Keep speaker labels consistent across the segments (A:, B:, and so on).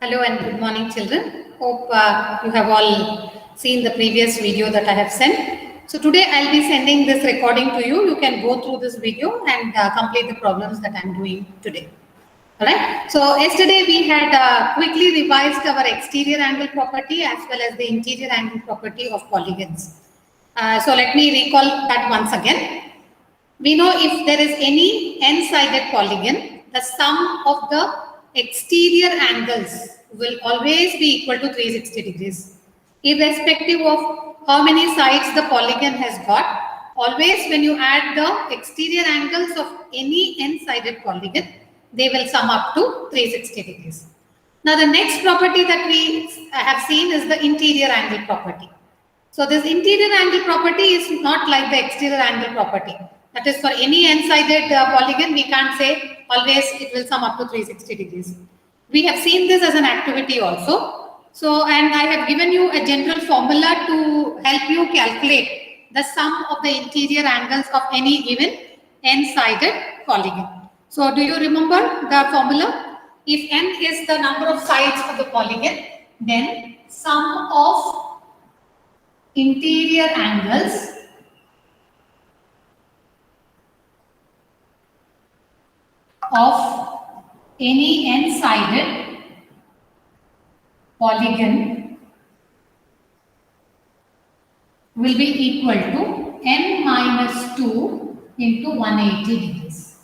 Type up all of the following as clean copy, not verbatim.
A: Hello and good morning, children. Hope you have all seen the previous video that I have sent. So today I'll be sending this recording to you. You can go through this video and complete the problems that I'm doing today. Alright. So yesterday we had quickly revised our exterior angle property as well as the interior angle property of polygons. So let me recall that once again. We know if there is any n-sided polygon, the sum of the exterior angles will always be equal to 360 degrees. Irrespective of how many sides the polygon has got, always when you add the exterior angles of any n-sided polygon, they will sum up to 360 degrees. Now the next property that we have seen is the interior angle property. So this interior angle property is not like the exterior angle property. That is, for any n-sided polygon, we can't say always it will sum up to 360 degrees. We have seen this as an activity also. So, and I have given you a general formula to help you calculate the sum of the interior angles of any given n-sided polygon. So, do you remember the formula? If n is the number of sides of the polygon, then sum of interior angles of any n-sided polygon will be equal to n minus 2 into 180 degrees.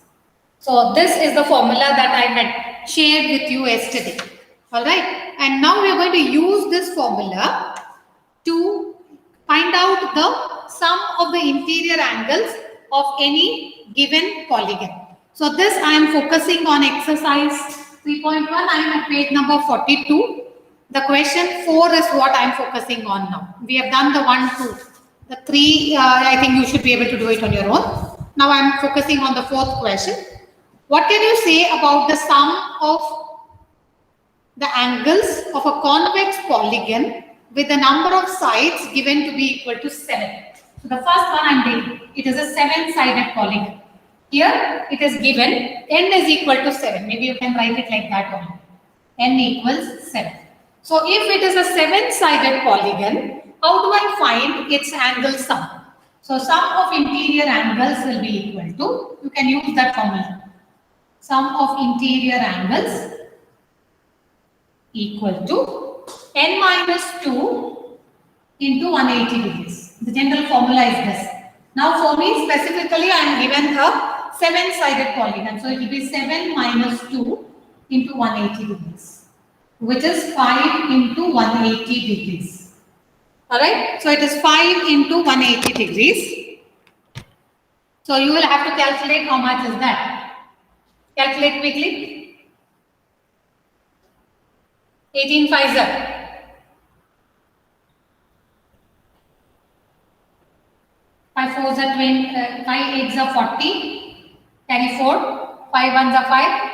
A: So this is the formula that I had shared with you yesterday. Alright, and now we are going to use this formula to find out the sum of the interior angles of any given polygon. So this I am focusing on exercise 3.1. I am at page number 42. The question 4 is what I am focusing on now. We have done the 1, 2. The 3, I think you should be able to do it on your own. Now I am focusing on the 4th question. What can you say about the sum of the angles of a convex polygon with the number of sides given to be equal to 7? So the first one I am doing, it is a 7-sided polygon. Here it is given n is equal to 7. Maybe you can write it like that only. N equals 7. So if it is a 7-sided polygon, how do I find its angle sum? So sum of interior angles will be equal to, you can use that formula. Sum of interior angles equal to n minus 2 into 180 degrees. The general formula is this. Now for me specifically I am given a 7-sided polygon. So it will be 7 minus 2 into 180 degrees, which is 5 into 180 degrees. Alright, so it is 5 into 180 degrees. So you will have to calculate how much is that. Calculate quickly. 18 5s are. 5 4s are 20, 5 8s are 40. Carry 4. 5 1s are 5.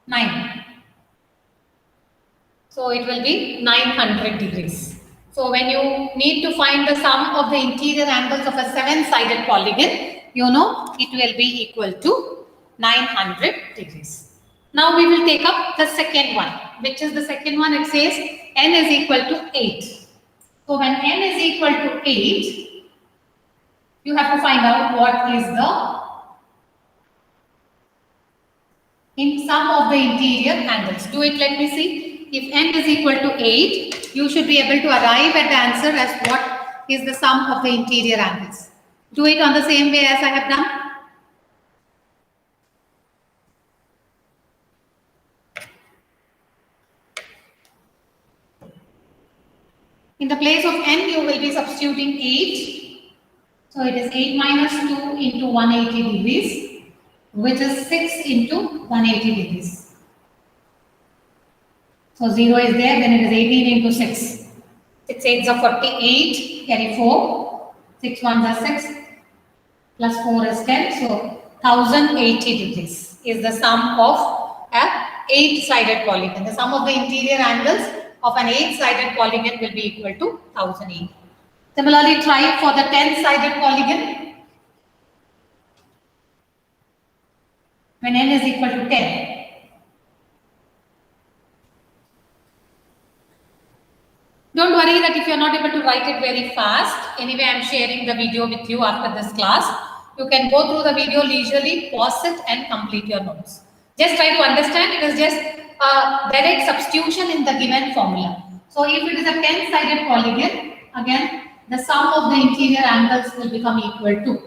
A: 9. So it will be 900 degrees. So when you need to find the sum of the interior angles of a 7-sided polygon, you know it will be equal to 900 degrees. Now we will take up the second one. Which is the second one? It says n is equal to 8. So when n is equal to 8, you have to find out what is the sum of the interior angles. Do it, let me see. If n is equal to 8, you should be able to arrive at the answer as what is the sum of the interior angles. Do it on the same way as I have done. In the place of n, you will be substituting 8. So it is 8 minus 2 into 180 degrees, which is 6 into 180 degrees. So 0 is there, then it is 18 into 6. 6 8s are 48, carry 4. 6 1s are 6, plus 4 is 10. So 1080 degrees is the sum of an 8-sided polygon. The sum of the interior angles of an 8-sided polygon will be equal to 1080. Similarly, try for the 10-sided polygon. When n is equal to 10. Don't worry that if you're not able to write it very fast. Anyway, I'm sharing the video with you after this class. You can go through the video leisurely, pause it and complete your notes. Just try to understand it is just a direct substitution in the given formula. So if it is a 10-sided polygon, again, the sum of the interior angles will become equal to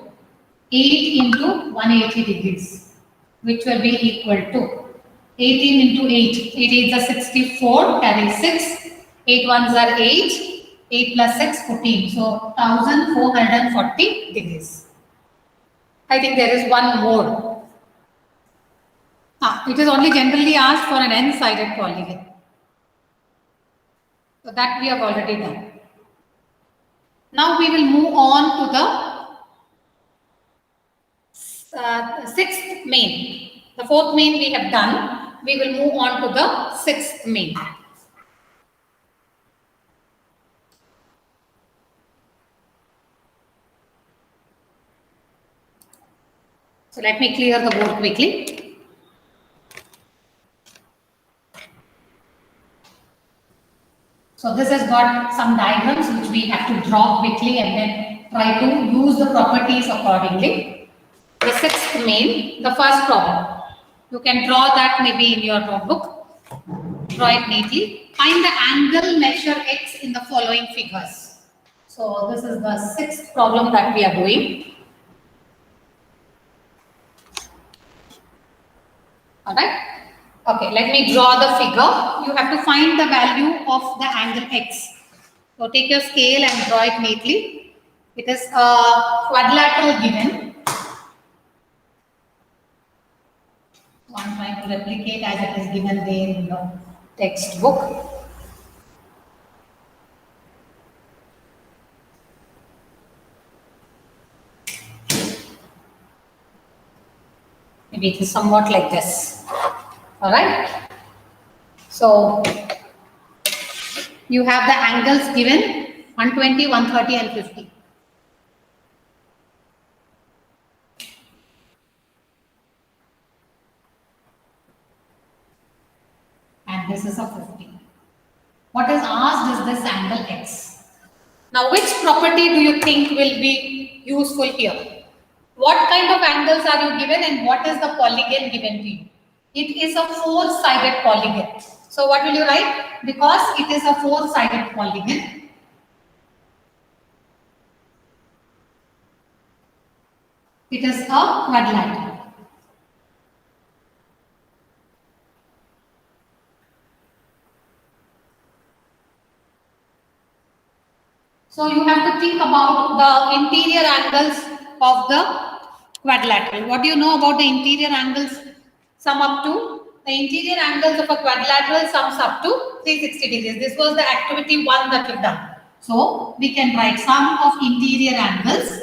A: 8 into 180 degrees, which will be equal to 18 into 8. 8 8s are 64, carry 6. 8 1s are 8. 8 plus 6, 14. So 1440 degrees. I think there is one more. It is only generally asked for an n-sided polygon. So that we have already done. Now we will move on to the sixth main. The fourth main we have done. We will move on to the sixth main. So let me clear the board quickly. So this has got some diagrams which we have to draw quickly and then try to use the properties accordingly. The sixth main, the first problem. You can draw that maybe in your notebook. Draw it neatly. Find the angle, measure x in the following figures. So this is the sixth problem that we are doing. Alright. Okay, let me draw the figure. You have to find the value of the angle x. So take your scale and draw it neatly. It is a quadrilateral given. So I'm trying to replicate as it is given there in the textbook. Maybe it is somewhat like this. All right. So you have the angles given 120, 130 and 50. And this is a 50. What is asked is this angle x. Now which property do you think will be useful here? What kind of angles are you given and what is the polygon given to you? It is a four-sided polygon. So what will you write? Because it is a four-sided polygon, it is a quadrilateral. So you have to think about the interior angles of the quadrilateral. What do you know about the interior angles? Sum up to the interior angles of a quadrilateral sums up to 360 degrees. This was the activity 1 that we've done. So we can write sum of interior angles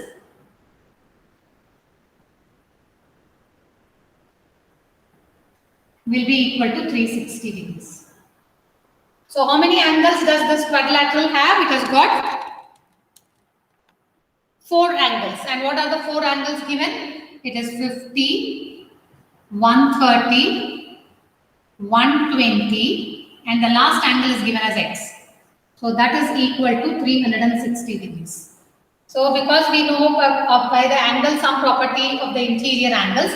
A: will be equal to 360 degrees. So how many angles does this quadrilateral have? It has got 4 angles. And what are the 4 angles given? It is 50, 130, 120 and the last angle is given as x. So that is equal to 360 degrees. So because we know by the angle sum property of the interior angles,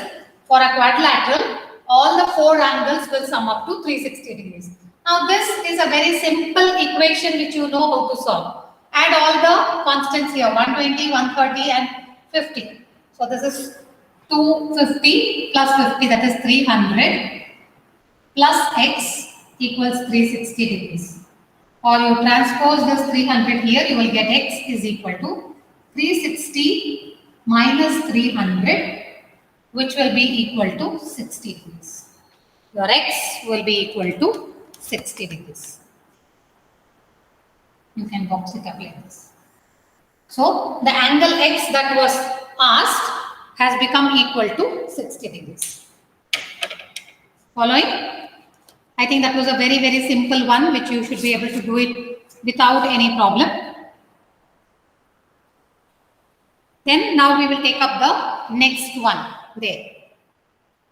A: for a quadrilateral, all the 4 angles will sum up to 360 degrees. Now this is a very simple equation which you know how to solve. Add all the constants here, 120, 130 and 50. So this is 250 plus 50, that is 300 plus x equals 360 degrees. Or you transpose this 300 here, you will get x is equal to 360 minus 300, which will be equal to 60 degrees. Your x will be equal to 60 degrees. You can box it up like this. So the angle x that was asked has become equal to 60 degrees. Following? I think that was a very, very simple one which you should be able to do it without any problem. Then now we will take up the next one there.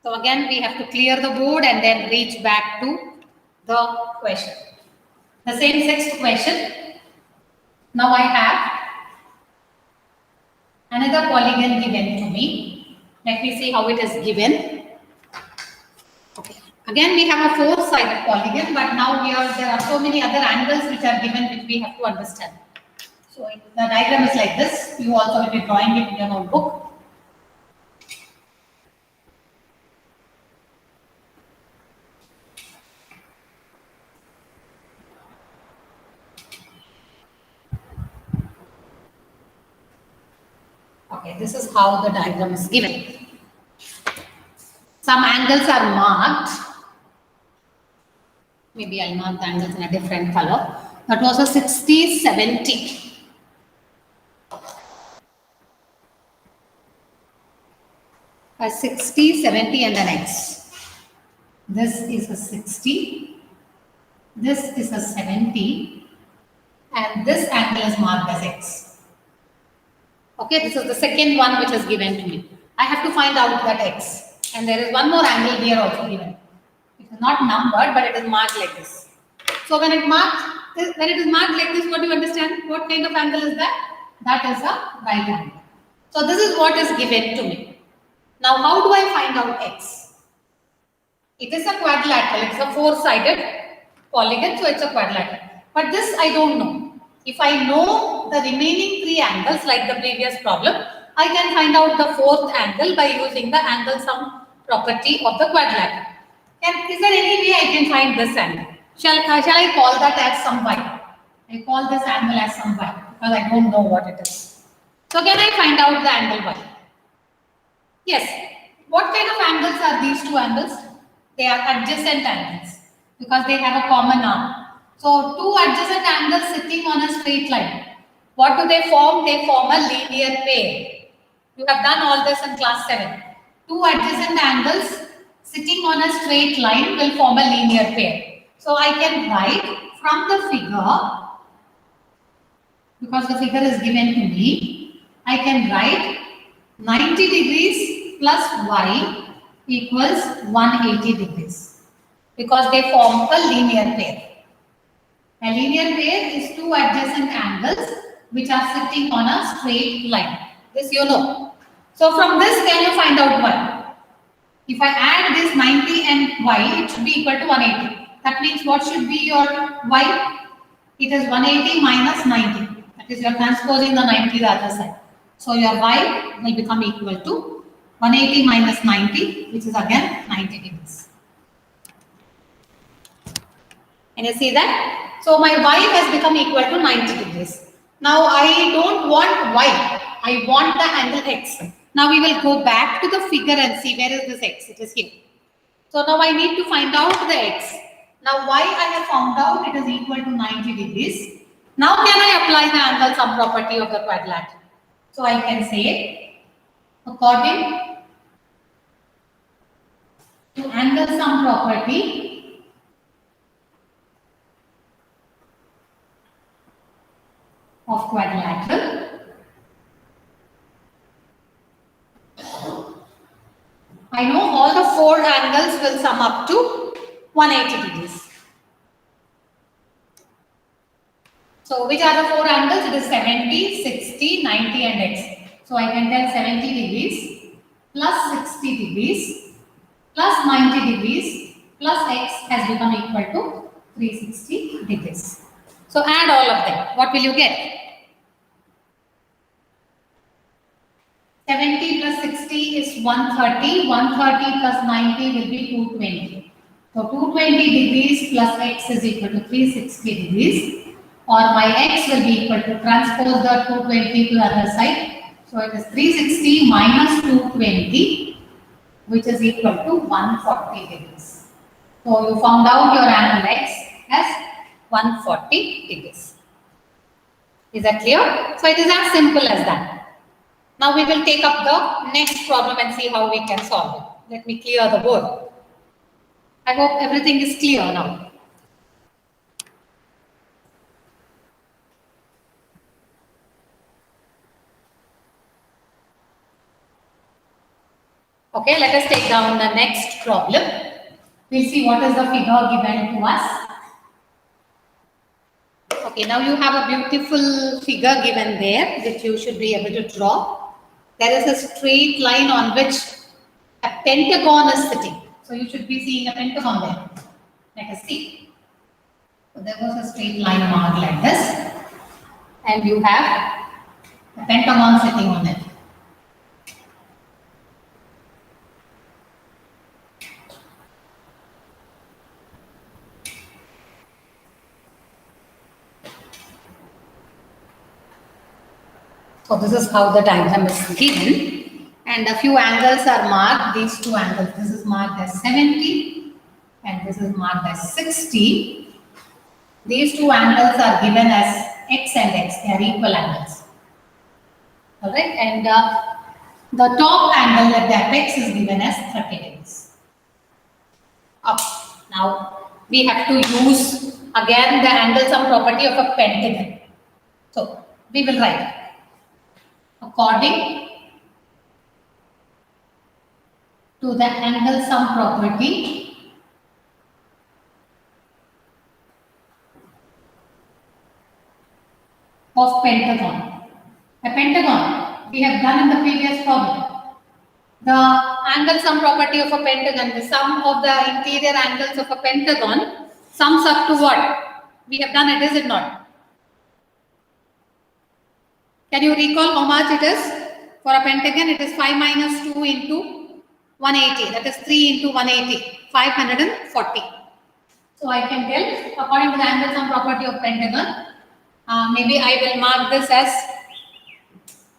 A: So again we have to clear the board and then reach back to the question. The same sixth question. Now I have another polygon given to me. Let me see how it is given. Okay. Again, we have a four-sided polygon, but now there are so many other angles which are given which we have to understand. So the diagram is like this. You also will be drawing it in your notebook. Okay, this is how the diagram is given. Some angles are marked. Maybe I'll mark the angles in a different color. That was a 60, 70. A 60, 70 and an X. This is a 60. This is a 70. And this angle is marked as X. Okay, this is the second one which is given to me. I have to find out that X. And there is one more angle here also given. It is not numbered, but it is marked like this. So when it is marked like this, what do you understand? What kind of angle is that? That is a right angle. So this is what is given to me. Now how do I find out X? It is a quadrilateral. It's a four-sided polygon, so it's a quadrilateral. But this I don't know. If I know the remaining three angles like the previous problem, I can find out the fourth angle by using the angle sum property of the quadrilateral. Is there any way I can find this angle? Shall I call that as some y? I call this angle as some y because I don't know what it is. So can I find out the angle y? Yes. What kind of angles are these two angles? They are adjacent angles because they have a common arm. So two adjacent angles sitting on a straight line. What do they form? They form a linear pair. You have done all this in class 7. Two adjacent angles sitting on a straight line will form a linear pair. So I can write from the figure, because the figure is given to me, I can write 90 degrees plus y equals 180 degrees because they form a linear pair. A linear pair is two adjacent angles which are sitting on a straight line. This you know. So from this, can you find out y? If I add this 90 and y, it should be equal to 180. That means what should be your y? It is 180 minus 90. That is, you are transposing the 90 the other side. So your y will become equal to 180 minus 90, which is again 90 degrees. Can you see that? So my y has become equal to 90 degrees. Now I don't want y. I want the angle x. Now we will go back to the figure and see where is this x. It is here. So now I need to find out the x. Now y I have found out it is equal to 90 degrees. Now can I apply the angle sum property of the quadrilateral? So I can say according to angle sum property of quadrilateral, I know all the four angles will sum up to 180 degrees. So which are the four angles? It is 70, 60, 90 and x. So I can tell 70 degrees plus 60 degrees plus 90 degrees plus x has become equal to 360 degrees. So add all of them. What will you get? 70 plus 60 is 130. 130 plus 90 will be 220. So 220 degrees plus x is equal to 360 degrees. Or my x will be equal to transpose the 220 to the other side. So it is 360 minus 220, which is equal to 140 degrees. So you found out your angle x as 140 degrees. Is that clear? So it is as simple as that. Now we will take up the next problem and see how we can solve it. Let me clear the board. I hope everything is clear now. Okay, let us take down the next problem. We'll see what is the figure given to us. Okay, now you have a beautiful figure given there, which you should be able to draw. There is a straight line on which a pentagon is sitting. So you should be seeing a pentagon there. Let us see. So there was a straight line marked like this, and you have a pentagon sitting on it. So this is how the diagram is given, and a few angles are marked. These two angles, this is marked as 70 and this is marked as 60. These two angles are given as x and x, they are equal angles. Alright, and the top angle at the apex is given as 30 degrees. Up. Now we have to use again the angle sum property of a pentagon. So we will write according to the angle sum property of pentagon. A pentagon we have done in the previous problem. The angle sum property of a pentagon, the sum of the interior angles of a pentagon sums up to what? We have done it, is it not? Can you recall how much it is? For a pentagon, it is 5 minus 2 into 180. That is 3 into 180, 540. So I can tell, according to the angle sum property of pentagon, maybe I will mark this as,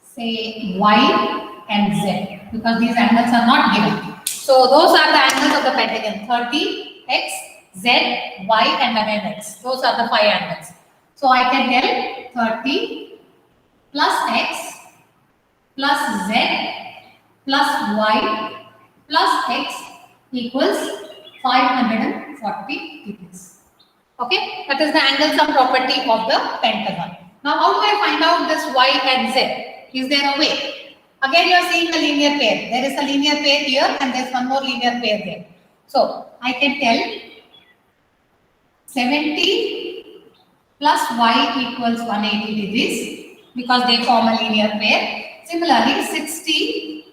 A: say, y and z, because these angles are not given. So those are the angles of the pentagon: 30, x, z, y, and again x. Those are the 5 angles. So I can tell 30 plus x plus z plus y plus x equals 540 degrees. Okay, that is the angle sum property of the pentagon. Now, how do I find out this y and z? Is there a way? Again, you are seeing a linear pair. There is a linear pair here and there is one more linear pair there. So, I can tell 70 plus y equals 180 degrees because they form a linear pair. Similarly, 60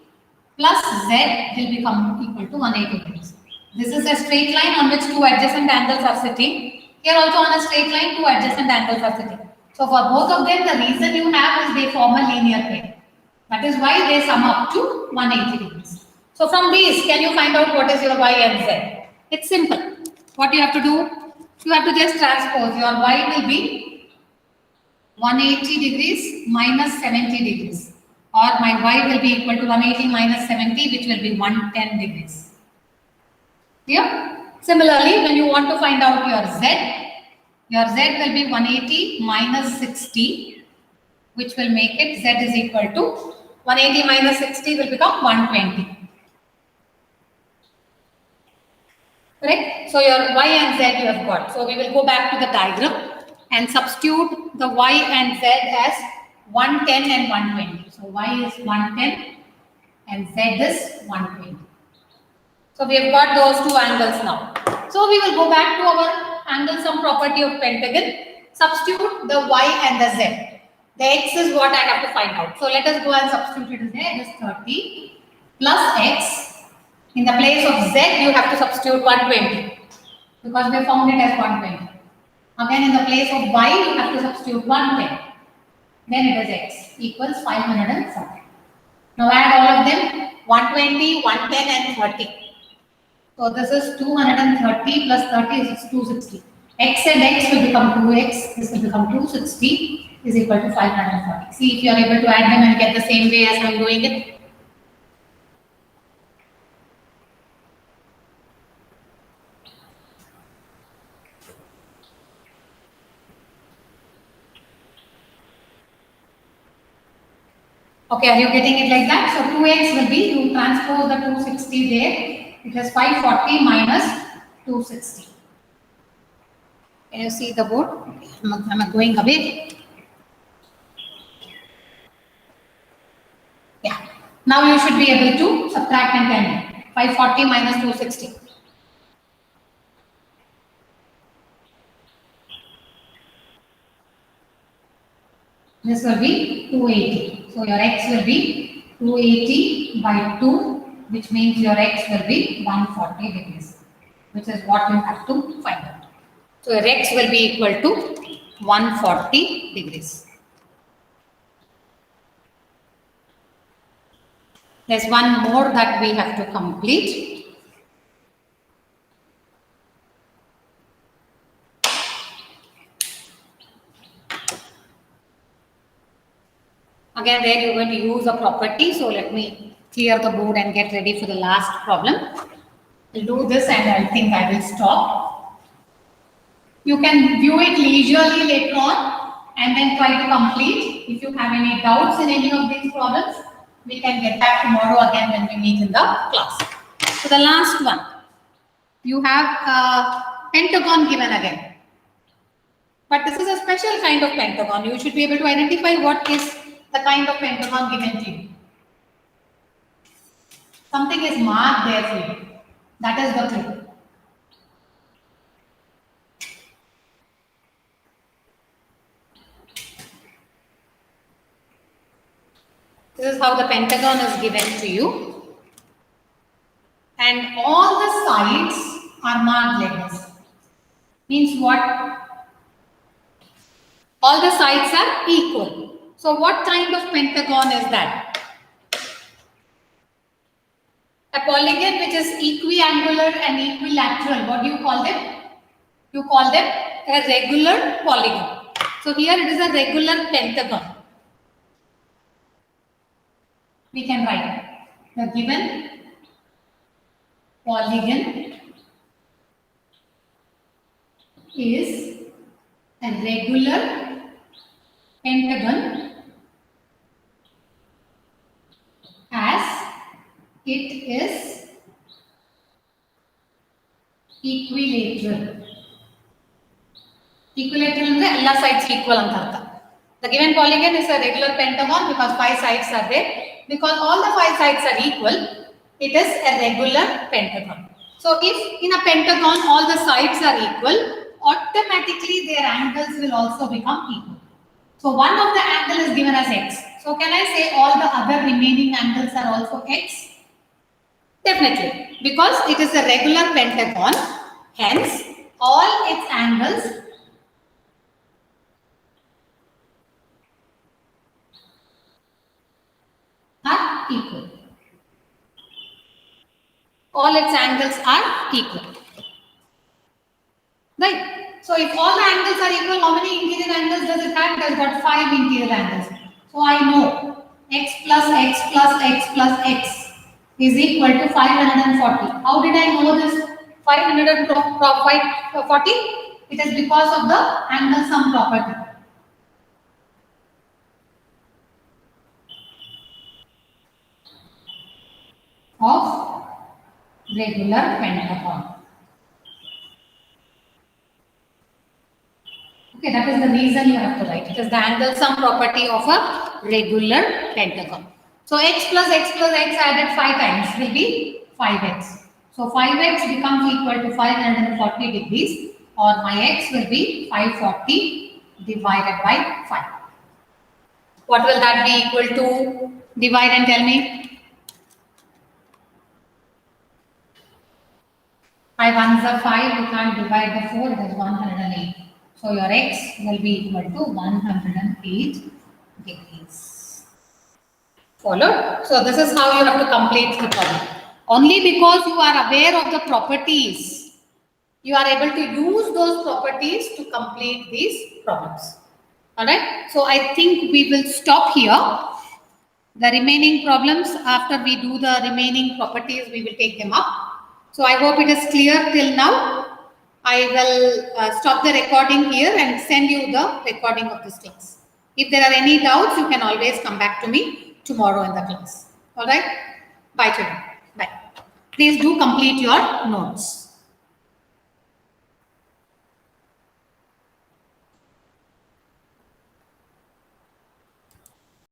A: plus z will become equal to 180 degrees. This is a straight line on which two adjacent angles are sitting. Here also on a straight line, two adjacent angles are sitting. So for both of them, the reason you have is they form a linear pair. That is why they sum up to 180 degrees. So from these, can you find out what is your y and z? It's simple. What you have to do? You have to just transpose. Your y will be 180 degrees minus 70 degrees. Or my y will be equal to 180 minus 70, which will be 110 degrees. Clear? Similarly, when you want to find out your z will be 180 minus 60, which will make it z is equal to 180 minus 60 will become 120. Correct? So your y and z you have got. So we will go back to the diagram and substitute the y and z as 110 and 120. So y is 110 and z is 120. So we have got those two angles now. So we will go back to our angle sum property of pentagon. Substitute the y and the z. The x is what I have to find out. So let us go and substitute it there. It is 30 plus x. In the place of z, you have to substitute 120 because we found it as 120. Again, in the place of y, you have to substitute 110. Then it is x equals 540. Now add all of them, 120, 110 and 30. So this is 230 plus 30 is 260. X and x will become 2x, this will become 260 is equal to 540. See if you are able to add them and get the same way as I am doing it. Okay, are you getting it like that? So 2x will be, you transpose the 260 there. It is 540 minus 260. Can you see the board? Okay, I'm going away. Yeah. Now you should be able to subtract and tell 540 minus 260. This will be 280. So your x will be 280 by 2, which means your x will be 140 degrees, which is what you have to find out. So your x will be equal to 140 degrees. There's one more that we have to complete. Again, there you're going to use a property. So let me clear the board and get ready for the last problem. I'll do this and I think I will stop. You can view it leisurely later on and then try to complete. If you have any doubts in any of these problems, we can get back tomorrow again when we meet in the class. So the last one, you have a pentagon given again. But this is a special kind of pentagon. You should be able to identify what is the kind of pentagon given to you. Something is marked there for you. That is the clue. This is how the pentagon is given to you. And all the sides are marked like this. Means what? All the sides are equal. So what kind of pentagon is that? A polygon which is equiangular and equilateral. What do you call them? You call them a regular polygon. So here it is a regular pentagon. We can write the given polygon is a regular pentagon as it is equilateral. Equilateral means all sides equal anta artha. The given polygon is a regular pentagon because 5 sides are there. Because all the 5 sides are equal, it is a regular pentagon. So if in a pentagon all the sides are equal, automatically their angles will also become equal. So one of the angle is given as x. So can I say all the other remaining angles are also x? Definitely, because it is a regular pentagon, hence all its angles are equal. All its angles are equal. Right? So if all the angles are equal, how many interior angles does it have? It has got 5 interior angles. So I know x plus x plus x plus x is equal to 540. How did I know this 540? It is because of the angle sum property. Of regular pentagon. Okay, that is the reason you have to write. It is the angle sum property of a regular pentagon. So x plus x added 5 times will be 5x. So 5x becomes equal to 540 degrees, or my x will be 540 divided by 5. What will that be equal to? Divide and tell me. 5 ones are 5, you can't divide the 4, it is 108. So your x will be equal to 108 degrees. Followed? So this is how you have to complete the problem. Only because you are aware of the properties, you are able to use those properties to complete these problems. Alright? So I think we will stop here. The remaining problems, after we do the remaining properties, we will take them up. So I hope it is clear till now. I will stop the recording here and send you the recording of this class. If there are any doubts, you can always come back to me tomorrow in the class. All right? Bye children. Bye. Please do complete your notes.